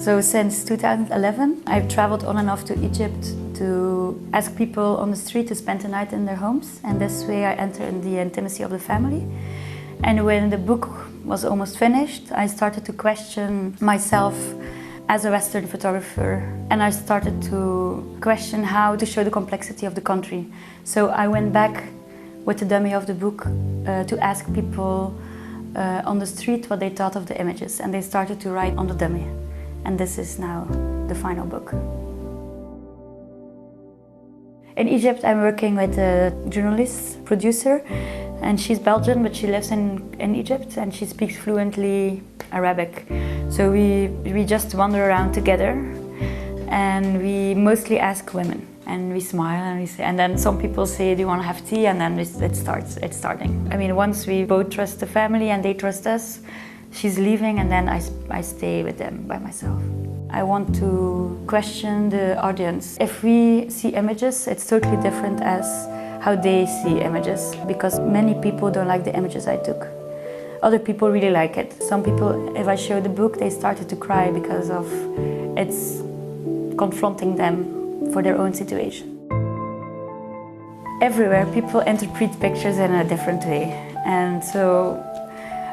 So since 2011, I've traveled on and off to Egypt to ask people on the street to spend the night in their homes, and this way I enter in the intimacy of the family. And when the book was almost finished, I started to question myself as a Western photographer, and I started to question how to show the complexity of the country. So I went back with the dummy of the book to ask people on the street what they thought of the images, and they started to write on the dummy. And this is now the final book. In Egypt, I'm working with a journalist, producer, and she's Belgian, but she lives in Egypt, and she speaks fluently Arabic. So we just wander around together, and we mostly ask women, and we smile, and we say, and then some people say, "Do you want to have tea?" And then it's starting. I mean, once we both trust the family and they trust us, she's leaving, and then I stay with them by myself. I want to question the audience. If we see images, it's totally different as how they see images, because many people don't like the images I took. Other people really like it. Some people, if I show the book, they started to cry because of it's confronting them for their own situation. Everywhere, people interpret pictures in a different way, and so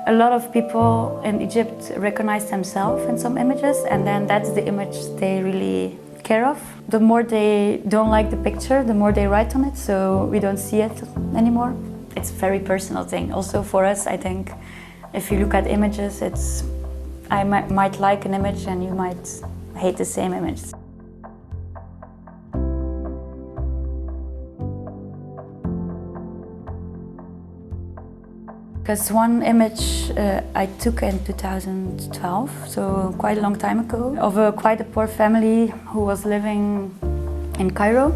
a lot of people in Egypt recognize themselves in some images, and then that's the image they really care of. The more they don't like the picture, the more they write on it, so we don't see it anymore. It's a very personal thing. Also for us, I think, if you look at images, I might like an image and you might hate the same image. Because one image I took in 2012, so quite a long time ago, of quite a poor family who was living in Cairo.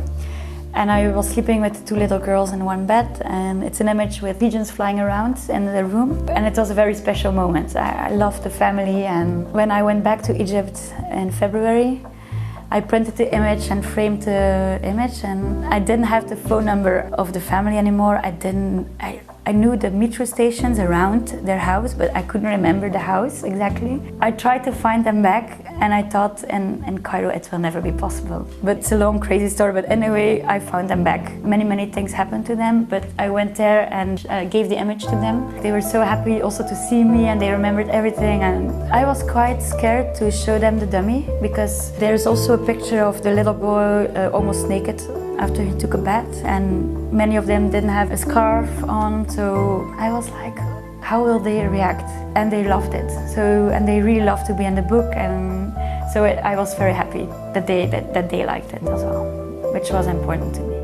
And I was sleeping with two little girls in one bed, and it's an image with pigeons flying around in the room. And it was a very special moment. I loved the family, and when I went back to Egypt in February, I printed the image and framed the image, and I didn't have the phone number of the family anymore. I knew the metro stations around their house, but I couldn't remember the house exactly. I tried to find them back, and I thought in Cairo it will never be possible. But it's a long, crazy story, but anyway, I found them back. Many things happened to them, but I went there and gave the image to them. They were so happy also to see me, and they remembered everything. And I was quite scared to show them the dummy, because there's also a picture of the little boy almost naked after he took a bath, and many of them didn't have a scarf on, so I was like, how will they react? And they loved it. And they really loved to be in the book, and so I was very happy that they liked it as well, which was important to me.